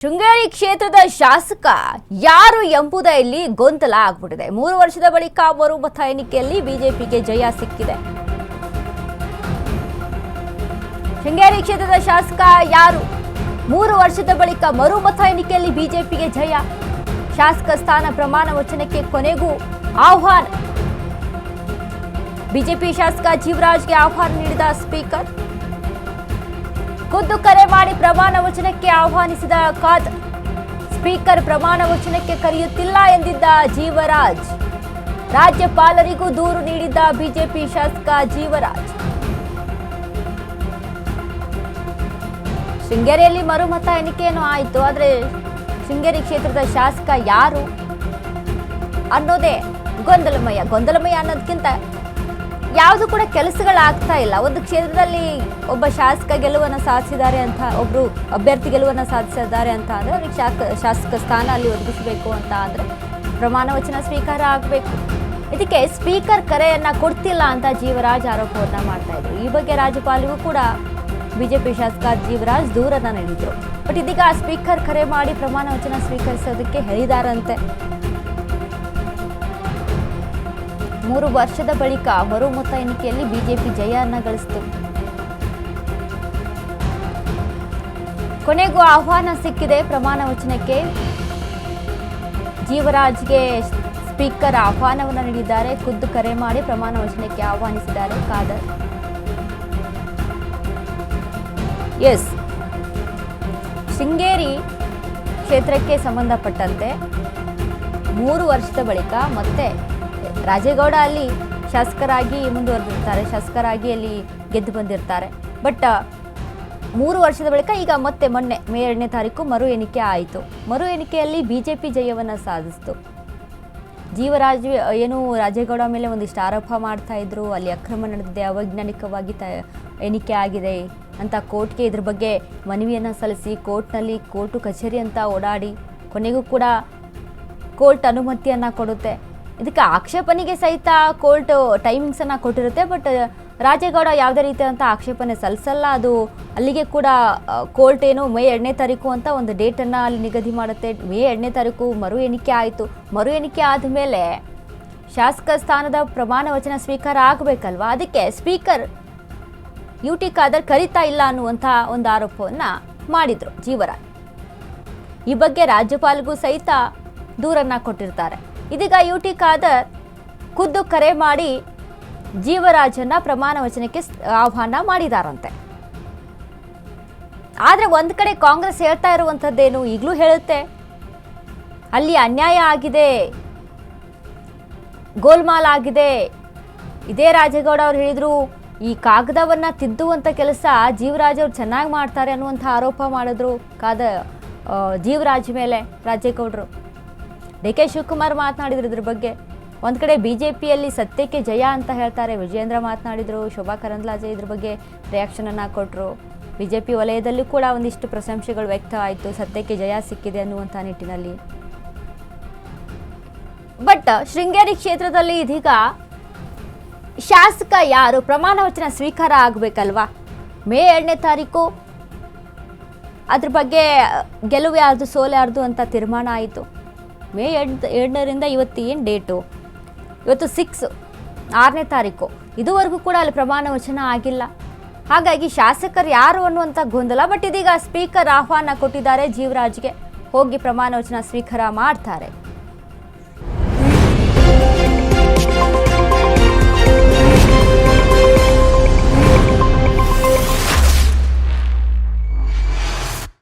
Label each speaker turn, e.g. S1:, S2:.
S1: ಶೃಂಗೇರಿ ಕ್ಷೇತ್ರದ ಶಾಸಕ ಯಾರು ಎಂಬುದೇ ಇಲ್ಲಿ ಗೊಂದಲ ಆಗ್ಬಿಟ್ಟಿದೆ. 3 ವರ್ಷದ ಬಳಿಕ ಮರುಮತ ಎಣಿಕೆಯಲ್ಲಿ ಬಿಜೆಪಿಗೆ ಜಯ ಸಿಕ್ಕಿದೆ. ಶೃಂಗೇರಿ ಕ್ಷೇತ್ರದ ಶಾಸಕ ಯಾರು? 3 ವರ್ಷದ ಬಳಿಕ ಮರುಮತ ಎಣಿಕೆಯಲ್ಲಿ ಬಿಜೆಪಿಗೆ ಜಯ. ಶಾಸಕ ಸ್ಥಾನ ಪ್ರಮಾಣ ವಚನಕ್ಕೆ ಕೊನೆಗೂ ಆಹ್ವಾನ. ಬಿಜೆಪಿ ಶಾಸಕ ಜೀವರಾಜ್ಗೆ ಆಹ್ವಾನ ನೀಡಿದ ಸ್ಪೀಕರ್. ಖುದ್ದು ಕರೆ ಮಾಡಿ ಪ್ರಮಾಣ ವಚನಕ್ಕೆ ಆಹ್ವಾನಿಸಿದ ಖಾದರ್. ಸ್ಪೀಕರ್ ಪ್ರಮಾಣ ವಚನಕ್ಕೆ ಕರೆಯುತ್ತಿಲ್ಲ ಎಂದಿದ್ದ ಜೀವರಾಜ್. ರಾಜ್ಯಪಾಲರಿಗೂ ದೂರು ನೀಡಿದ್ದ ಬಿಜೆಪಿ ಶಾಸಕ ಜೀವರಾಜ್. ಶೃಂಗೇರಿಯಲ್ಲಿ ಮರುಮತ ಎಣಿಕೆಯನ್ನು ಆಯಿತು, ಆದರೆ ಶೃಂಗೇರಿ ಕ್ಷೇತ್ರದ ಶಾಸಕ ಯಾರು ಅನ್ನೋದೇ ಗೊಂದಲಮಯ ಅನ್ನೋದಕ್ಕಿಂತ ಯಾವುದು ಕೂಡ ಕೆಲಸಗಳಾಗ್ತಾ ಇಲ್ಲ. ಒಂದು ಕ್ಷೇತ್ರದಲ್ಲಿ ಒಬ್ಬ ಶಾಸಕ ಗೆಲುವನ್ನು ಸಾಧಿಸಿದ್ದಾರೆ ಅಂತ, ಒಬ್ರು ಅಭ್ಯರ್ಥಿ ಗೆಲುವನ್ನು ಸಾಧಿಸಿದ್ದಾರೆ ಅಂತ ಅಂದರೆ ಅವ್ರಿಗೆ ಶಾಸಕ ಸ್ಥಾನ ಅಲ್ಲಿ ಒದಗಿಸಬೇಕು ಅಂತ ಅಂದರೆ ಪ್ರಮಾಣ ವಚನ ಸ್ವೀಕಾರ ಆಗಬೇಕು. ಇದಕ್ಕೆ ಸ್ಪೀಕರ್ ಕರೆಯನ್ನ ಕೊಡ್ತಿಲ್ಲ ಅಂತ ಜೀವರಾಜ್ ಆರೋಪವನ್ನ ಮಾಡ್ತಾ ಇದ್ರು. ಈ ಬಗ್ಗೆ ರಾಜ್ಯಪಾಲರಿಗೂ ಕೂಡ ಬಿಜೆಪಿ ಶಾಸಕ ಜೀವರಾಜ್ ದೂರನ್ನ ನೀಡಿದ್ರು. ಬಟ್ ಇದೀಗ ಸ್ಪೀಕರ್ ಕರೆ ಮಾಡಿ ಪ್ರಮಾಣ ವಚನ ಸ್ವೀಕರಿಸೋದಕ್ಕೆ ಹೇಳಿದಾರಂತೆ. 3 ವರ್ಷದ ಬಳಿಕ ಮರುಮತ ಎಣಿಕೆಯಲ್ಲಿ ಬಿಜೆಪಿ ಜಯನ್ನ ಗಳಿಸಿತು. ಕೊನೆಗೂ ಆಹ್ವಾನ ಸಿಕ್ಕಿದೆ ಪ್ರಮಾಣ ವಚನಕ್ಕೆ. ಜೀವರಾಜ್ಗೆ ಸ್ಪೀಕರ್ ಆಹ್ವಾನವನ್ನು ನೀಡಿದ್ದಾರೆ. ಖುದ್ದು ಕರೆ ಮಾಡಿ ಪ್ರಮಾಣ ವಚನಕ್ಕೆ ಆಹ್ವಾನಿಸಿದ್ದಾರೆ ಖಾದರ್. ಎಸ್, ಶೃಂಗೇರಿ ಕ್ಷೇತ್ರಕ್ಕೆ ಸಂಬಂಧಪಟ್ಟಂತೆ 3 ವರ್ಷದ ಬಳಿಕ ಮತ್ತೆ ರಾಜೇಗೌಡ ಅಲ್ಲಿ ಶಾಸಕರಾಗಿ ಮುಂದುವರೆದಿರ್ತಾರೆ, ಶಾಸಕರಾಗಿ ಅಲ್ಲಿ ಗೆದ್ದು ಬಂದಿರ್ತಾರೆ. ಬಟ್ 3 ವರ್ಷದ ಬಳಿಕ ಈಗ ಮತ್ತೆ ಮೊನ್ನೆ ಮೇ 2ನೇ ತಾರೀಕು ಮರು ಎಣಿಕೆ ಆಯಿತು. ಮರು ಎಣಿಕೆಯಲ್ಲಿ ಬಿಜೆಪಿ ಜಯವನ್ನು ಸಾಧಿಸಿತು. ಜೀವರಾಜ್ ಏನು ರಾಜೇಗೌಡ ಮೇಲೆ ಒಂದಿಷ್ಟು ಆರೋಪ ಮಾಡ್ತಾ ಇದ್ರು, ಅಲ್ಲಿ ಅಕ್ರಮ ನಡೆದಿದೆ, ಅವೈಜ್ಞಾನಿಕವಾಗಿ ಎಣಿಕೆ ಆಗಿದೆ ಅಂತ ಕೋರ್ಟ್ಗೆ ಇದ್ರ ಬಗ್ಗೆ ಮನವಿಯನ್ನು ಸಲ್ಲಿಸಿ ಕೋರ್ಟು ಕಚೇರಿ ಅಂತ ಓಡಾಡಿ ಕೊನೆಗೂ ಕೂಡ ಕೋರ್ಟ್ ಅನುಮತಿಯನ್ನು ಕೊಡುತ್ತೆ. ಇದಕ್ಕೆ ಆಕ್ಷೇಪಣೆಗೆ ಸಹಿತ ಕೋರ್ಟ್ ಟೈಮಿಂಗ್ಸನ್ನು ಕೊಟ್ಟಿರುತ್ತೆ. ಬಟ್ ರಾಜೇಗೌಡ ಯಾವುದೇ ರೀತಿಯಾದಂಥ ಆಕ್ಷೇಪಣೆ ಸಲ್ಲಿಸಲ್ಲ. ಅದು ಅಲ್ಲಿಗೆ ಕೂಡ ಕೋರ್ಟ್ ಏನು ಮೇ 2ನೇ ತಾರೀಕು ಅಂತ ಒಂದು ಡೇಟನ್ನು ಅಲ್ಲಿ ನಿಗದಿ ಮಾಡುತ್ತೆ. ಮೇ 2ನೇ ತಾರೀಕು ಮರು ಎಣಿಕೆ ಆಯಿತು. ಮರು ಎಣಿಕೆ ಆದಮೇಲೆ ಶಾಸಕ ಸ್ಥಾನದ ಪ್ರಮಾಣ ವಚನ ಸ್ವೀಕಾರ ಆಗಬೇಕಲ್ವಾ, ಅದಕ್ಕೆ ಸ್ಪೀಕರ್ UT ಖಾದರ್ ಕರೀತಾ ಇಲ್ಲ ಅನ್ನುವಂಥ ಒಂದು ಆರೋಪವನ್ನು ಮಾಡಿದರು ಜೀವರಾಜ್. ಈ ಬಗ್ಗೆ ರಾಜ್ಯಪಾಲರಿಗೂ ಸಹಿತ ದೂರನ್ನು ಕೊಟ್ಟಿರ್ತಾರೆ. ಇದೀಗ UT ಖಾದರ್ ಖುದ್ದು ಕರೆ ಮಾಡಿ ಜೀವರಾಜನ್ನ ಪ್ರಮಾಣ ವಚನಕ್ಕೆ ಆಹ್ವಾನ ಮಾಡಿದಾರಂತೆ. ಆದರೆ ಒಂದು ಕಡೆ ಕಾಂಗ್ರೆಸ್ ಹೇಳ್ತಾ ಇರುವಂಥದ್ದೇನು, ಈಗಲೂ ಹೇಳುತ್ತೆ, ಅಲ್ಲಿ ಅನ್ಯಾಯ ಆಗಿದೆ, ಗೋಲ್ಮಾಲ್ ಆಗಿದೆ. ಇದೇ ರಾಜೇಗೌಡ ಅವ್ರು ಹೇಳಿದ್ರು, ಈ ಕಾಗದವನ್ನ ತಿದ್ದುವಂಥ ಕೆಲಸ ಜೀವರಾಜ್ ಅವ್ರು ಚೆನ್ನಾಗಿ ಮಾಡ್ತಾರೆ ಅನ್ನುವಂಥ ಆರೋಪ ಮಾಡಿದ್ರು ಜೀವರಾಜ್ ಮೇಲೆ ರಾಜೇಗೌಡರು. DK ಶಿವಕುಮಾರ್ ಮಾತನಾಡಿದ್ರು ಇದ್ರ ಬಗ್ಗೆ. ಒಂದು ಕಡೆ ಬಿಜೆಪಿಯಲ್ಲಿ ಸತ್ಯಕ್ಕೆ ಜಯ ಅಂತ ಹೇಳ್ತಾರೆ, ವಿಜಯೇಂದ್ರ ಮಾತನಾಡಿದ್ರು, ಶೋಭಾ ಕರಂದ್ಲಾಜೆ ಇದ್ರ ಬಗ್ಗೆ ರಿಯಾಕ್ಷನನ್ನು ಕೊಟ್ಟರು. ಬಿಜೆಪಿ ವಲಯದಲ್ಲೂ ಕೂಡ ಒಂದಿಷ್ಟು ಪ್ರಶಂಸೆಗಳು ವ್ಯಕ್ತ ಆಯಿತು, ಸತ್ಯಕ್ಕೆ ಜಯ ಸಿಕ್ಕಿದೆ ಅನ್ನುವಂಥ ನಿಟ್ಟಿನಲ್ಲಿ. ಬಟ್ ಶೃಂಗೇರಿ ಕ್ಷೇತ್ರದಲ್ಲಿ ಇದೀಗ ಶಾಸಕ ಯಾರು ಪ್ರಮಾಣ ವಚನ ಸ್ವೀಕಾರ ಆಗಬೇಕಲ್ವಾ, ಮೇ 2ನೇ ತಾರೀಕು ಅದ್ರ ಬಗ್ಗೆ ಗೆಲುವು ಯಾರ್ದು ಸೋಲು ಯಾರ್ದು ಅಂತ ತೀರ್ಮಾನ ಆಯಿತು. ಮೇ 2ರಿಂದ ಇವತ್ತು ಏನು ಡೇಟು, ಇವತ್ತು 6ನೇ ತಾರೀಕು, ಇದುವರೆಗೂ ಕೂಡ ಅಲ್ಲಿ ಪ್ರಮಾಣ ವಚನ ಆಗಿಲ್ಲ. ಹಾಗಾಗಿ ಶಾಸಕರು ಯಾರು ಅನ್ನುವಂಥ ಗೊಂದಲ. ಬಟ್ ಇದೀಗ ಸ್ಪೀಕರ್ ಆಹ್ವಾನ ಕೊಟ್ಟಿದ್ದಾರೆ ಜೀವರಾಜ್ಗೆ, ಹೋಗಿ ಪ್ರಮಾಣ ವಚನ ಸ್ವೀಕಾರ ಮಾಡ್ತಾರೆ.